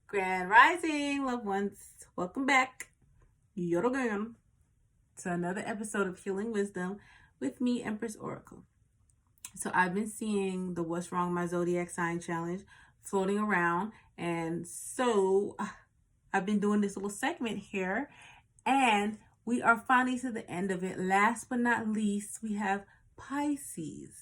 Grand Rising, loved ones. Welcome back, yet again, to another episode of Healing Wisdom with me, Empress Oracle. So I've been seeing the What's Wrong My Zodiac Sign Challenge floating around, and so I've been doing this little segment here, and we are finally to the end of it. Last but not least, we have Pisces,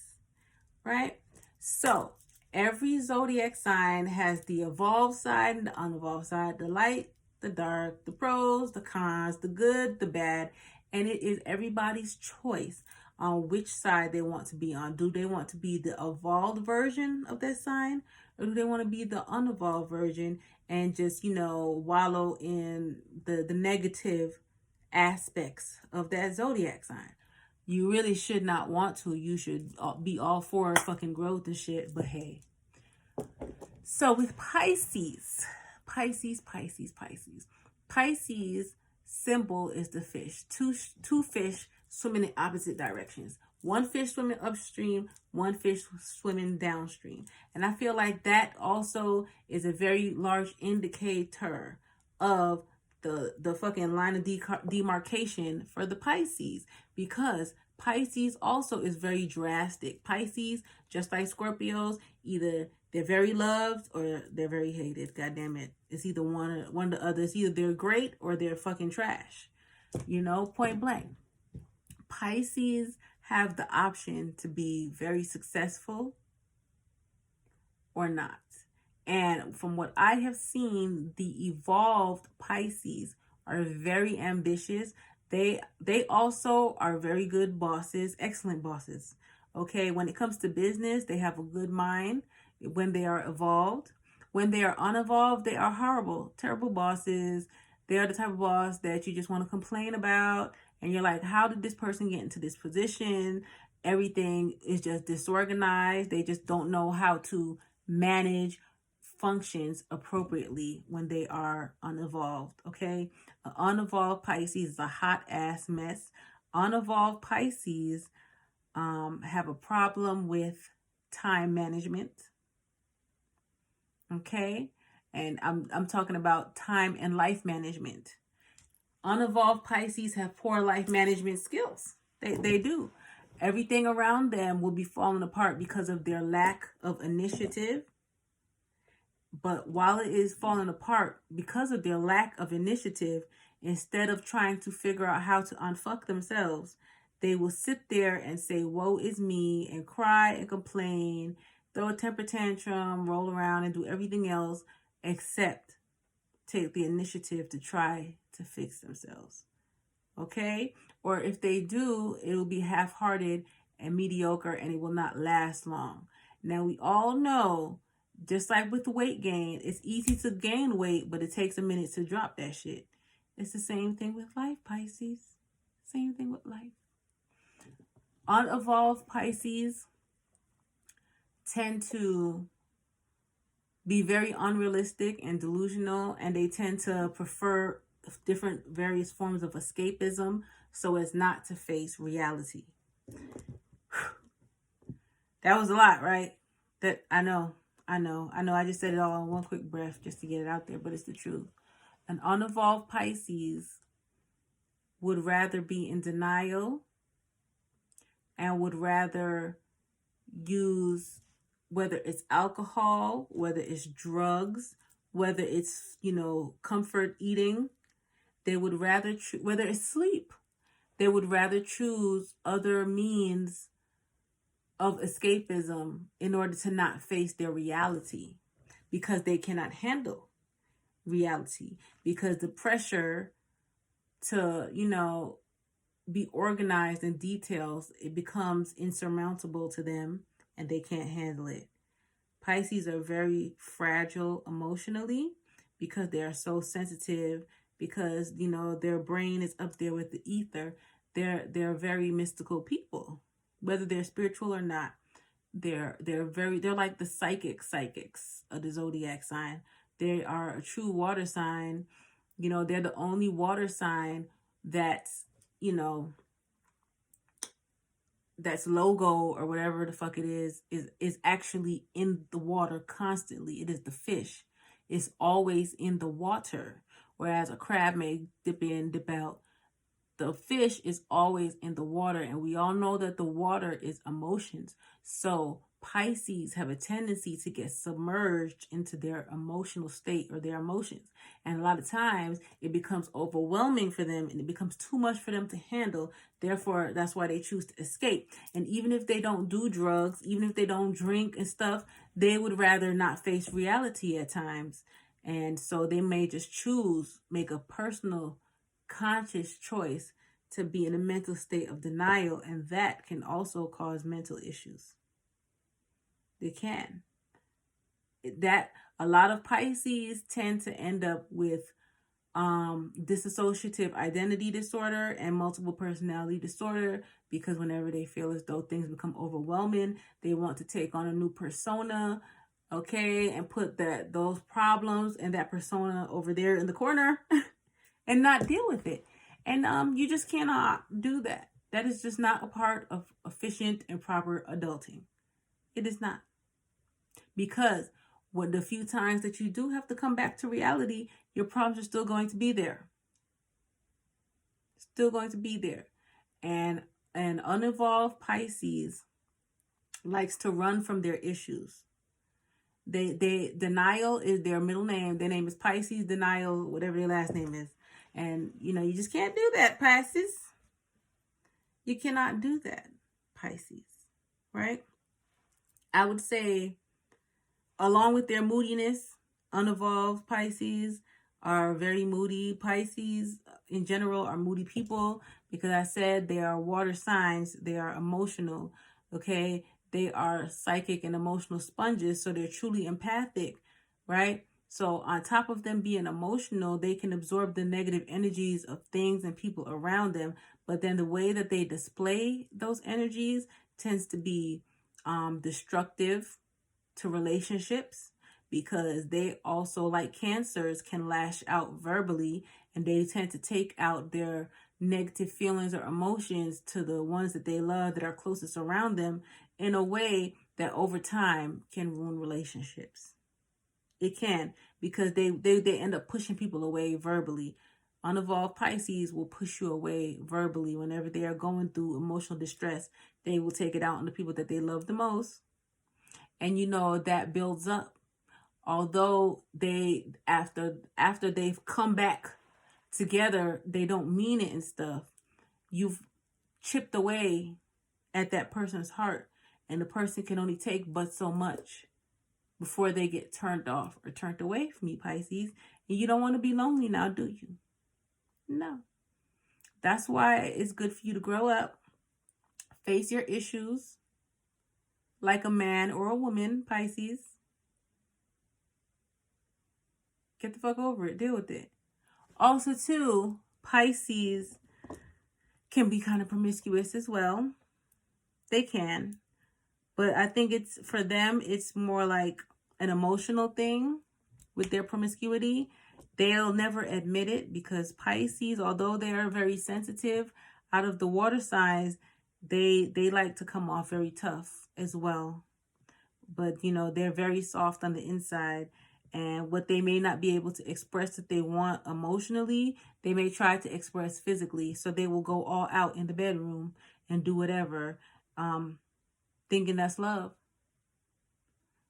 right? So every zodiac sign has the evolved side and the unevolved side, the light, the dark, the pros, the cons, the good, the bad, and it is everybody's choice on which side they want to be on. Do they want to be the evolved version of that sign, or do they want to be the unevolved version and just, wallow in the negative aspects of that zodiac sign? You really should not want to. You should be all for fucking growth and shit. But hey. So with Pisces, Pisces symbol is the fish. Two fish swimming in opposite directions. One fish swimming upstream, one fish swimming downstream. And I feel like that also is a very large indicator of the fucking line of demarcation for the Pisces, because Pisces also is very drastic. Pisces, just like Scorpios, either they're very loved or they're very hated. God damn it. It's either one or the other. It's either they're great or they're fucking trash. Point blank. Pisces have the option to be very successful or not. And from what I have seen, the evolved Pisces are very ambitious. They also are very good bosses, excellent bosses. Okay, when it comes to business, they have a good mind when they are evolved. When they are unevolved, they are horrible, terrible bosses. They are the type of boss that you just want to complain about. And you're like, how did this person get into this position? Everything is just disorganized. They just don't know how to manage functions appropriately when they are unevolved. Okay, an unevolved Pisces is a hot ass mess. Unevolved Pisces have a problem with time management. Okay, and I'm talking about time and life management. Unevolved Pisces have poor life management skills. They do. Everything around them will be falling apart because of their lack of initiative. But while it is falling apart because of their lack of initiative, instead of trying to figure out how to unfuck themselves, they will sit there and say, woe is me, and cry and complain, throw a temper tantrum, roll around and do everything else except take the initiative to try to fix themselves. Okay? Or if they do, it will be half-hearted and mediocre, and it will not last long. Now, we all know, just like with the weight gain, it's easy to gain weight, but it takes a minute to drop that shit. It's the same thing with life, Pisces. Same thing with life. Unevolved Pisces tend to be very unrealistic and delusional, and they tend to prefer different various forms of escapism so as not to face reality. That was a lot, right? That I know. I just said it all in one quick breath just to get it out there, but it's the truth. An unevolved Pisces would rather be in denial and would rather use, whether it's alcohol, whether it's drugs, whether it's, comfort eating, they would rather, whether it's sleep, they would rather choose other means of escapism in order to not face their reality, because they cannot handle reality, because the pressure to, be organized in details, it becomes insurmountable to them and they can't handle it. Pisces are very fragile emotionally because they are so sensitive, because, their brain is up there with the ether. They're very mystical people, whether they're spiritual or not. They're like the psychics of the zodiac sign. They are a true water sign. They're the only water sign that's, that's logo or whatever the fuck it is actually in the water constantly. It is the fish. is always in the water, whereas a crab may dip in, dip out. The fish is always in the water, and we all know that the water is emotions. So Pisces have a tendency to get submerged into their emotional state or their emotions. And a lot of times it becomes overwhelming for them and it becomes too much for them to handle. Therefore, that's why they choose to escape. And even if they don't do drugs, even if they don't drink and stuff, they would rather not face reality at times. And so they may just make a personal conscious choice to be in a mental state of denial, and that can also cause mental issues. They can. That a lot of Pisces tend to end up with dissociative identity disorder and multiple personality disorder, because whenever they feel as though things become overwhelming, they want to take on a new persona, okay, and put those problems and that persona over there in the corner and not deal with it. And you just cannot do that. That is just not a part of efficient and proper adulting. It is not. Because when the few times that you do have to come back to reality, your problems are still going to be there. Still going to be there. And an unevolved Pisces likes to run from their issues. Denial is their middle name. Their name is Pisces, Denial, whatever their last name is. And, you just can't do that, Pisces. You cannot do that, Pisces, right? I would say, along with their moodiness, unevolved Pisces are very moody. Pisces, in general, are moody people because I said they are water signs. They are emotional, okay? They are psychic and emotional sponges, so they're truly empathic, right? So on top of them being emotional, they can absorb the negative energies of things and people around them. But then the way that they display those energies tends to be destructive to relationships, because they also, like Cancers, can lash out verbally, and they tend to take out their negative feelings or emotions to the ones that they love that are closest around them in a way that over time can ruin relationships. It can, because they end up pushing people away verbally. Unevolved Pisces will push you away verbally whenever they are going through emotional distress. They will take it out on the people that they love the most. And that builds up. Although they, after they've come back together, they don't mean it and stuff. You've chipped away at that person's heart, and the person can only take but so much before they get turned off or turned away from you, Pisces. And you don't want to be lonely now, do you? No. That's why it's good for you to grow up, face your issues like a man or a woman, Pisces. Get the fuck over it. Deal with it. Also, too, Pisces can be kind of promiscuous as well. They can. But I think for them, it's more like an emotional thing with their promiscuity. They'll never admit it, because Pisces, although they are very sensitive, out of the water signs, they like to come off very tough as well. But, they're very soft on the inside. And what they may not be able to express that they want emotionally, they may try to express physically. So they will go all out in the bedroom and do whatever, thinking that's love,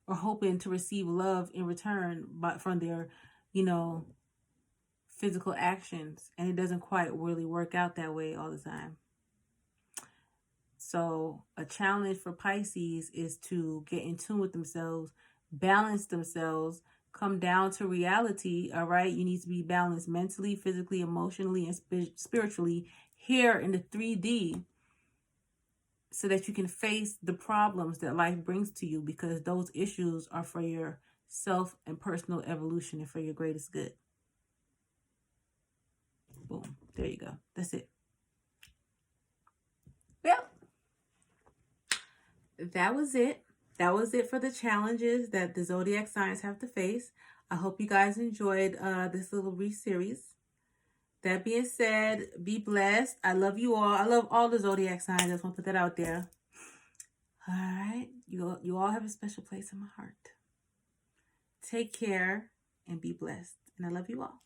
or hoping to receive love in return from their, physical actions. And it doesn't quite really work out that way all the time. So a challenge for Pisces is to get in tune with themselves, balance themselves, come down to reality, all right? You need to be balanced mentally, physically, emotionally, and spiritually here in the 3D, so that you can face the problems that life brings to you, because those issues are for your self and personal evolution and for your greatest good. Boom. There you go. That's it. Well, that was it. That was it for the challenges that the zodiac signs have to face. I hope you guys enjoyed this little series. That being said, be blessed. I love you all. I love all the zodiac signs. I just want to put that out there. All right. You all have a special place in my heart. Take care and be blessed. And I love you all.